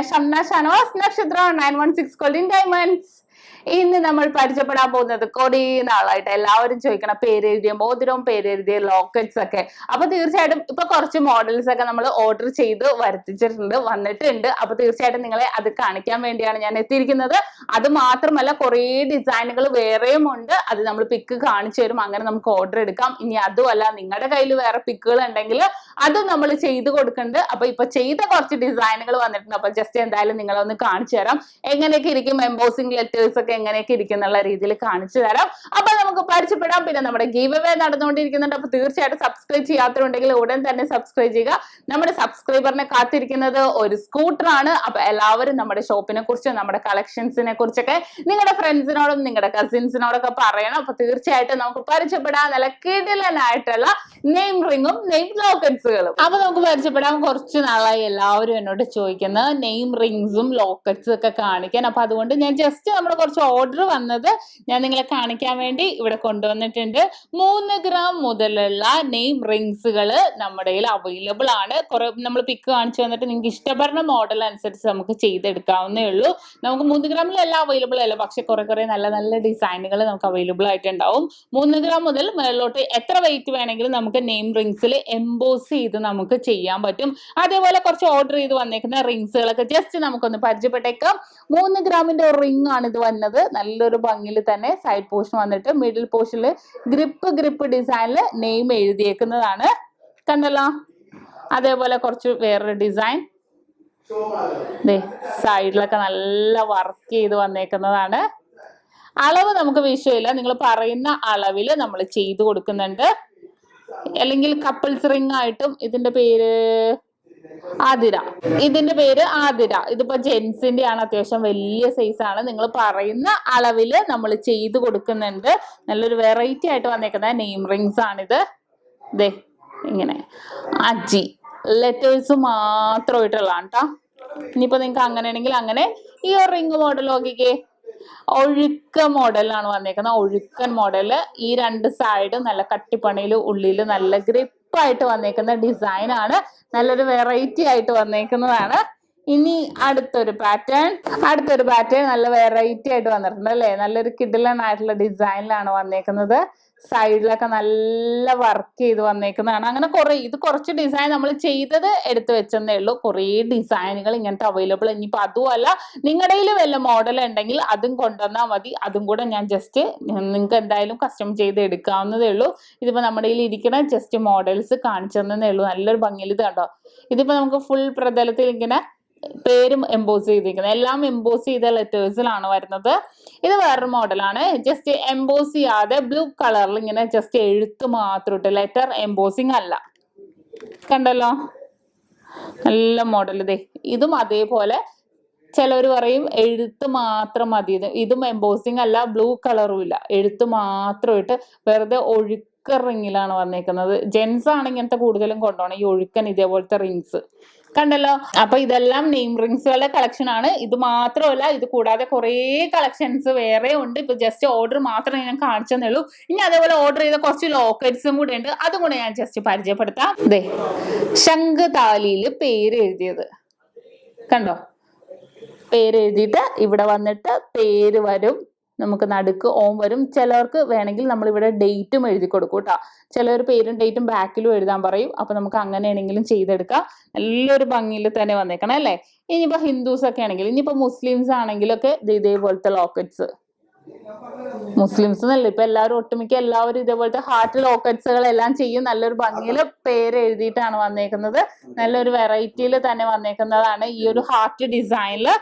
SHAMNA channels Nakshathra 916 Golden Diamonds. ഇന്ന് നമ്മൾ പരിചയപ്പെടാൻ പോകുന്നത് കുറേ നാളായിട്ട് എല്ലാവരും ചോദിക്കണ പേരെഴുതിയ മോതിരവും പേരെഴുതിയ ലോക്കറ്റ്സ് ഒക്കെ. അപ്പൊ തീർച്ചയായിട്ടും ഇപ്പൊ കുറച്ച് മോഡൽസ് ഒക്കെ നമ്മൾ ഓർഡർ ചെയ്ത് വന്നിട്ടുണ്ട്. അപ്പൊ തീർച്ചയായിട്ടും നിങ്ങളെ അത് കാണിക്കാൻ വേണ്ടിയാണ് ഞാൻ എത്തിയിരിക്കുന്നത്. അത് മാത്രമല്ല കുറേ ഡിസൈനുകൾ വേറെയും ഉണ്ട്. അത് നമ്മൾ പിക്ക് കാണിച്ചു തരും, അങ്ങനെ നമുക്ക് ഓർഡർ എടുക്കാം. ഇനി അതുമല്ല നിങ്ങളുടെ കയ്യിൽ വേറെ പിക്കുകൾ ഉണ്ടെങ്കിൽ അതും നമ്മൾ ചെയ്ത് കൊടുക്കുന്നുണ്ട്. അപ്പൊ ഇപ്പൊ ചെയ്ത കുറച്ച് ഡിസൈനുകൾ വന്നിട്ടുണ്ട്. അപ്പൊ ജസ്റ്റ് എന്തായാലും നിങ്ങളൊന്ന് കാണിച്ചു തരാം എങ്ങനെയൊക്കെ ഇരിക്കും, എംബോസിംഗ് ലെറ്റേഴ്സ് ഒക്കെ എങ്ങനെയൊക്കെ ഇരിക്കും എന്നുള്ള രീതിയിൽ കാണിച്ചു തരാം. അപ്പൊ നമുക്ക് പരിചയപ്പെടാം. പിന്നെ നമ്മുടെ ഗീവ് അവേ നടന്നുകൊണ്ടിരിക്കുന്നുണ്ട്. അപ്പൊ തീർച്ചയായിട്ടും സബ്സ്ക്രൈബ് ചെയ്യാത്തവരുണ്ടെങ്കിൽ ഉടൻ തന്നെ സബ്സ്ക്രൈബ് ചെയ്യുക. നമ്മുടെ സബ്സ്ക്രൈബറിനെ കാത്തിരിക്കുന്നത് ഒരു സ്കൂട്ടർ ആണ്. അപ്പൊ എല്ലാവരും നമ്മുടെ ഷോപ്പിനെ കുറിച്ചും നമ്മുടെ കളക്ഷൻസിനെ കുറിച്ചൊക്കെ നിങ്ങളുടെ ഫ്രണ്ട്സിനോടും നിങ്ങളുടെ കസിൻസിനോടൊക്കെ പറയണം. അപ്പൊ തീർച്ചയായിട്ടും നമുക്ക് പരിചയപ്പെടാൻ നല്ല കിടിലനായിട്ടുള്ള നെയിം റിങ്ങും നെയിം ലോക്കറ്റ്സുകളും. അപ്പൊ നമുക്ക് പരിചയപ്പെടാൻ കുറച്ച് നാളായി എല്ലാവരും എന്നോട് ചോദിക്കുന്നത് നെയിം റിങ്സും ലോക്കറ്റ്സും ഒക്കെ കാണിക്കാൻ. അപ്പൊ അതുകൊണ്ട് ഞാൻ ജസ്റ്റ് നമ്മുടെ കുറച്ച് ഓർഡർ വന്നത് ഞാൻ നിങ്ങളെ കാണിക്കാൻ വേണ്ടി ഇവിടെ കൊണ്ടുവന്നിട്ടുണ്ട്. 3 ഗ്രാം മുതലുള്ള നെയിം റിങ്സുകൾ നമ്മുടെ കയ്യിൽ അവൈലബിൾ ആണ്. കുറെ നമ്മൾ പിക്ക് കാണിച്ചു വന്നിട്ട് നിങ്ങൾക്ക് ഇഷ്ടപ്പെടുന്ന മോഡൽ അനുസരിച്ച് നമുക്ക് ചെയ്തെടുക്കാവുന്നേ ഉള്ളൂ. നമുക്ക് 3 ഗ്രാമിലെല്ലാം അവൈലബിൾ അല്ല, പക്ഷെ കുറെ നല്ല നല്ല ഡിസൈനുകൾ നമുക്ക് അവൈലബിൾ ആയിട്ടുണ്ടാവും. 3 ഗ്രാം മുതൽ മേളിലോട്ട് എത്ര വെയിറ്റ് വേണമെങ്കിലും നമുക്ക് നെയിം റിങ്സിൽ എംബോസ് ചെയ്ത് നമുക്ക് ചെയ്യാൻ പറ്റും. അതേപോലെ കുറച്ച് ഓർഡർ ചെയ്ത് വന്നേക്കുന്ന റിങ്സുകളൊക്കെ ജസ്റ്റ് നമുക്കൊന്ന് പരിചയപ്പെട്ടേക്കാം. 3 ഗ്രാമിന്റെ റിംഗ് ആണ് ഇത് വന്നത്. നല്ലൊരു ഭംഗിയിൽ തന്നെ സൈഡ് പോർഷൻ വന്നിട്ട് മിഡിൽ പോർഷനിൽ ഗ്രിപ്പ് ഡിസൈനിൽ നെയിം എഴുതിയേക്കുന്നതാണ്, കണ്ടല്ലോ. അതേപോലെ കുറച്ച് വേറൊരു ഡിസൈൻ സൈഡിലൊക്കെ നല്ല വർക്ക് ചെയ്ത് വന്നേക്കുന്നതാണ്. അളവ് നമുക്ക് വിഷയമില്ല, നിങ്ങൾ പറയുന്ന അളവിൽ നമ്മൾ ചെയ്തു കൊടുക്കുന്നുണ്ട്. അല്ലെങ്കിൽ കപ്പിൾസ് റിംഗ് ആയിട്ടും ഇതിന്റെ പേര് ആതിര, ഇതിന്റെ പേര് ആതിര. ഇതിപ്പോ ജെൻസിന്റെ ആണ്, അത്യാവശ്യം വലിയ സൈസ് ആണ്. നിങ്ങൾ പറയുന്ന അളവില് നമ്മൾ ചെയ്ത് കൊടുക്കുന്നുണ്ട്. നല്ലൊരു വെറൈറ്റി ആയിട്ട് വന്നേക്കുന്ന നെയിം റിങ്സ് ആണിത്. ദേ ഇങ്ങനെ അജി ലെറ്റേഴ്സ് മാത്രമായിട്ടുള്ളതാണ് കേട്ടോ. ഇനിയിപ്പോ നിങ്ങൾക്ക് അങ്ങനെയാണെങ്കിൽ അങ്ങനെ ഈ ഒരു റിംഗ് മോഡൽ നോക്കിക്കേ, ഒഴുക്ക മോഡലാണ് വന്നേക്കുന്നത്. ഒഴുക്കൻ മോഡല്, ഈ 2 സൈഡും നല്ല കട്ടിപ്പണിയിൽ ഉള്ളിൽ നല്ല ഗ്രിപ്പായിട്ട് വന്നേക്കുന്ന ഡിസൈൻ ആണ്. നല്ലൊരു വെറൈറ്റി ആയിട്ട് വന്നേക്കുന്നതാണ്. ഇനി അടുത്തൊരു പാറ്റേൺ നല്ല വെറൈറ്റി ആയിട്ട് വന്നിട്ടുണ്ട് അല്ലേ. നല്ലൊരു കിടിലൻ ആയിട്ടുള്ള ഡിസൈനിലാണ് വന്നേക്കുന്നത്. സൈഡിലൊക്കെ നല്ല വർക്ക് ചെയ്ത് വന്നേക്കുന്നതാണ്. അങ്ങനെ കുറച്ച് ഡിസൈൻ നമ്മൾ ചെയ്തത് എടുത്തു വെച്ചെന്നേ ഉള്ളൂ. കുറേ ഡിസൈനുകൾ ഇങ്ങനത്തെ അവൈലബിൾ. ഇനിയിപ്പോൾ അതുമല്ല നിങ്ങളുടെ കയ്യിൽ വല്ല മോഡൽ ഉണ്ടെങ്കിൽ അതും കൊണ്ടുവന്നാൽ മതി. അതും കൂടെ ഞാൻ ജസ്റ്റ് നിങ്ങൾക്ക് എന്തായാലും കസ്റ്റം ചെയ്ത് എടുക്കാവുന്നതേ ഉള്ളൂ. ഇതിപ്പോൾ നമ്മുടെ കയ്യിൽ ഇരിക്കുന്ന ജസ്റ്റ് മോഡൽസ് കാണിച്ചു തന്നേ ഉള്ളൂ. നല്ലൊരു ഭംഗിയിൽ ഇത് കണ്ടോ. ഇതിപ്പോൾ നമുക്ക് ഫുൾ പ്രതലത്തിൽ ഇങ്ങനെ പേരും എംബോസ് ചെയ്തിരിക്കുന്നത്, എല്ലാം എംബോസ് ചെയ്ത ലെറ്റേഴ്സിലാണ് വരുന്നത്. ഇത് വേറൊരു മോഡലാണ്. ജസ്റ്റ് എംബോസ് ചെയ്യാതെ ബ്ലൂ കളറിൽ ഇങ്ങനെ ജസ്റ്റ് എഴുത്ത് മാത്രം ഇട്ട്, ലെറ്റർ എംബോസിങ് അല്ല. കണ്ടല്ലോ, നല്ല മോഡൽ. ഇതും അതേപോലെ ചിലവർ പറയും എഴുത്ത് മാത്രം മതി. ഇതും എംബോസിങ് അല്ല, ബ്ലൂ കളറും ഇല്ല, എഴുത്ത് മാത്രം ഇട്ട് വെറുതെ ഒഴുക്ക റിങ്ങിലാണ് വന്നേക്കുന്നത്. ജെൻസ് ആണ് ഇങ്ങനത്തെ കൂടുതലും കൊണ്ടുപോകണം, ഈ ഒഴുക്കൻ ഇതേപോലത്തെ റിങ്സ്. കണ്ടല്ലോ. അപ്പൊ ഇതെല്ലാം നെയിം റിങ്സുകളുടെ കളക്ഷൻ ആണ്. ഇത് മാത്രമല്ല, ഇത് കൂടാതെ കുറേ കളക്ഷൻസ് വേറെ ഉണ്ട്. ഇപ്പൊ ജസ്റ്റ് ഓർഡർ മാത്രമേ ഞാൻ കാണിച്ചതേ ഉള്ളൂ. ഇനി അതേപോലെ ഓർഡർ ചെയ്ത കുറച്ച് ലോക്കറ്റ്സും കൂടെ ഉണ്ട്, അതും കൂടെ ഞാൻ ജസ്റ്റ് പരിചയപ്പെടുത്താം. ശംഖ് താലിയിൽ പേര് എഴുതിയത് കണ്ടോ. പേര് എഴുതിയിട്ട് ഇവിടെ വന്നിട്ട് പേര് വരും, നമുക്ക് നടുക്ക് ഓം വരും. ചിലവർക്ക് വേണമെങ്കിൽ നമ്മൾ ഇവിടെ ഡേറ്റും എഴുതി കൊടുക്കും കേട്ടോ. ചിലർ പേരും ഡേറ്റും ബാക്കിലും എഴുതാൻ പറയും. അപ്പൊ നമുക്ക് അങ്ങനെയാണെങ്കിലും ചെയ്തെടുക്കാം. നല്ലൊരു ഭംഗിയിൽ തന്നെ വന്നേക്കണം അല്ലേ. ഇനിയിപ്പോ ഹിന്ദുസ് ഒക്കെ ആണെങ്കിൽ, ഇനിയിപ്പോ മുസ്ലിംസ് ആണെങ്കിലൊക്കെ ഇതേപോലത്തെ ലോക്കറ്റ്സ്. മുസ്ലിംസ് എന്നല്ല, ഇപ്പൊ ഒട്ടുമിക്ക എല്ലാവരും ഇതേപോലത്തെ ഹാർട്ട് ലോക്കറ്റ്സുകൾ എല്ലാം ചെയ്യും. നല്ലൊരു ഭംഗിയിൽ പേര് എഴുതിയിട്ടാണ് വന്നേക്കുന്നത്. നല്ലൊരു വെറൈറ്റിയിൽ തന്നെ വന്നേക്കുന്നതാണ് ഈ ഒരു ഹാർട്ട് ഡിസൈനില്.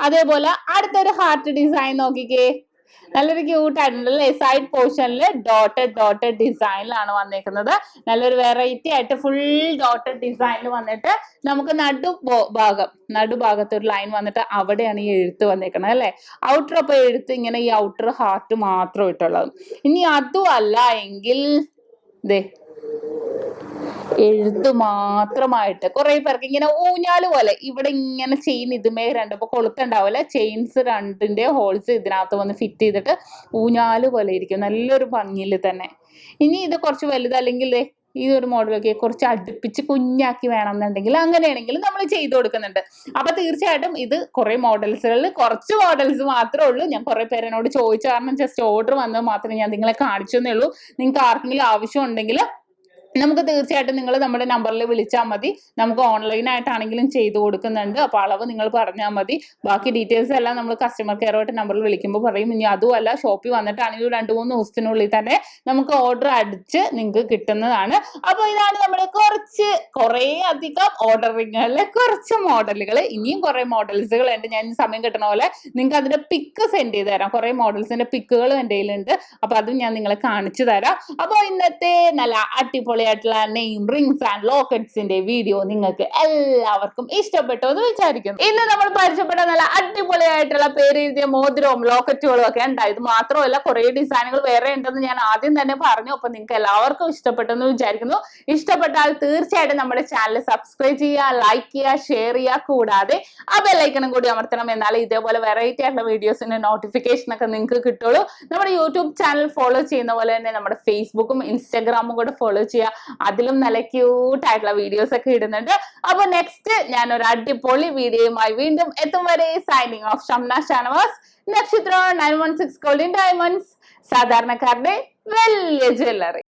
അതേപോലെ അടുത്തൊരു ഹാർട്ട് ഡിസൈൻ നോക്കിക്കേ, നല്ലൊരു ക്യൂട്ട് ആയിട്ടുണ്ട് അല്ലേ. സൈഡ് പോർഷനിൽ ഡോട്ടഡ് ഡിസൈനിലാണ് വന്നേക്കുന്നത്. നല്ലൊരു വെറൈറ്റി ആയിട്ട് ഫുൾ ഡോട്ടഡ് ഡിസൈനിൽ വന്നിട്ട് നമുക്ക് നടുഭാഗത്ത് ഒരു ലൈൻ വന്നിട്ട് അവിടെയാണ് ഈ എഴുത്ത് വന്നേക്കുന്നത് അല്ലേ. ഔട്ടർ അപ്പൊ എഴുത്ത് ഇങ്ങനെ ഈ ഔട്ടർ ഹാർട്ട് മാത്രം ഇട്ടുള്ളത്. ഇനി അതും അല്ല എങ്കിൽ എഴുത്ത് മാത്രമായിട്ട് കുറെ പേർക്ക് ഇങ്ങനെ ഊഞ്ഞാല് പോലെ ഇവിടെ ഇങ്ങനെ ചെയിൻ ഇതുമേ രണ്ടിപ്പോ കൊളുത്തുണ്ടാവില്ല, ചെയിൻസ് 2ന്റെ ഹോൾസ് ഇതിനകത്ത് വന്ന് ഫിറ്റ് ചെയ്തിട്ട് ഊഞ്ഞാല് പോലെ ഇരിക്കും. നല്ലൊരു ഭംഗിയിൽ തന്നെ. ഇനി ഇത് കുറച്ച് വലുത് അല്ലെങ്കിൽ ഈ ഒരു മോഡലൊക്കെ കുറച്ച് അടുപ്പിച്ച് കുഞ്ഞാക്കി വേണമെന്നുണ്ടെങ്കിൽ അങ്ങനെയാണെങ്കിൽ നമ്മൾ ചെയ്തു കൊടുക്കുന്നുണ്ട്. അപ്പൊ തീർച്ചയായിട്ടും ഇത് കുറെ മോഡൽസുകളിൽ കുറച്ച് മോഡൽസ് മാത്രമേ ഉള്ളൂ. ഞാൻ കുറെ പേരെന്നോട് ചോദിച്ച കാരണം ജസ്റ്റ് ഓർഡർ വന്നത് മാത്രമേ ഞാൻ നിങ്ങളെ കാണിച്ചെന്നേ ഉള്ളൂ. നിങ്ങൾക്ക് ആർക്കെങ്കിലും ആവശ്യം ഉണ്ടെങ്കിൽ നമുക്ക് തീർച്ചയായിട്ടും നിങ്ങൾ നമ്മുടെ നമ്പറിൽ വിളിച്ചാൽ മതി. നമുക്ക് ഓൺലൈനായിട്ടാണെങ്കിലും ചെയ്തു കൊടുക്കുന്നുണ്ട്. അപ്പോൾ അളവ് നിങ്ങൾ പറഞ്ഞാൽ മതി. ബാക്കി ഡീറ്റെയിൽസ് എല്ലാം നമ്മൾ കസ്റ്റമർ കെയറുമായിട്ട് നമ്പറിൽ വിളിക്കുമ്പോൾ പറയും. ഇനി അതുമല്ല ഷോപ്പിൽ വന്നിട്ടാണെങ്കിൽ 2-3 ദിവസത്തിനുള്ളിൽ തന്നെ നമുക്ക് ഓർഡർ അടിച്ച് നിങ്ങൾക്ക് കിട്ടുന്നതാണ്. അപ്പോൾ ഇതാണ് നമ്മുടെ കുറേ അധികം ഓർഡറിങ്ങുകളിലെ കുറച്ച് മോഡലുകൾ. ഇനിയും കുറേ മോഡൽസുകൾ ഉണ്ട്. ഞാൻ സമയം കിട്ടുന്ന പോലെ നിങ്ങൾക്ക് അതിന്റെ പിക്ക് സെൻഡ് ചെയ്ത് തരാം. കുറേ മോഡൽസിന്റെ പിക്കുകളും എൻ്റെ കയ്യിലുണ്ട്. അപ്പോൾ അതും ഞാൻ നിങ്ങളെ കാണിച്ചു തരാം. അപ്പോൾ ഇന്നത്തെ നല്ല അടിപൊളി നെയിം റിംഗ്സ് ആൻഡ് ലോക്കറ്റ്സിന്റെ വീഡിയോ നിങ്ങൾക്ക് എല്ലാവർക്കും ഇഷ്ടപ്പെട്ടു എന്ന് വിചാരിക്കുന്നു. ഇന്ന് നമ്മൾ പരിചയപ്പെട്ട നല്ല അടിപൊളിയായിട്ടുള്ള പേരെഴുതിയ മോതിരവും ലോക്കറ്റുകളും ഒക്കെ ഉണ്ട്. ഇത് മാത്രമല്ല കുറേ ഡിസൈനുകൾ വേറെ ഉണ്ടെന്ന് ഞാൻ ആദ്യം തന്നെ പറഞ്ഞു. അപ്പൊ നിങ്ങൾക്ക് എല്ലാവർക്കും ഇഷ്ടപ്പെട്ടെന്ന് വിചാരിക്കുന്നു. ഇഷ്ടപ്പെട്ടാൽ തീർച്ചയായിട്ടും നമ്മുടെ ചാനൽ സബ്സ്ക്രൈബ് ചെയ്യുക, ലൈക്ക് ചെയ്യുക, ഷെയർ ചെയ്യുക. കൂടാതെ ആ ബെല്ലൈക്കണും കൂടി അമർത്തണം. എന്നാലേ ഇതേപോലെ വെറൈറ്റി ആയിട്ടുള്ള വീഡിയോസിന്റെ നോട്ടിഫിക്കേഷൻ ഒക്കെ നിങ്ങൾക്ക് കിട്ടുള്ളൂ. നമ്മുടെ യൂട്യൂബ് ചാനൽ ഫോളോ ചെയ്യുന്ന പോലെ തന്നെ നമ്മുടെ ഫേസ്ബുക്കും ഇൻസ്റ്റാഗ്രാമും കൂടെ ഫോളോ ചെയ്യുക. അതിലും നല്ല ക്യൂട്ട് ആയിട്ടുള്ള വീഡിയോസ് ഒക്കെ ഇടുന്നുണ്ട്. അപ്പൊ നെക്സ്റ്റ് ഞാൻ ഒരു അടിപൊളി വീഡിയോയുമായി വീണ്ടും എത്തും വരെ സൈനിങ് ഓഫ് ഷംന ഷാനവാസ്, നക്ഷത്ര 916 ഗോൾഡൻ ഡയമണ്ട്സ്, സാധാരണക്കാരുടെ വലിയ ജ്വല്ലറി.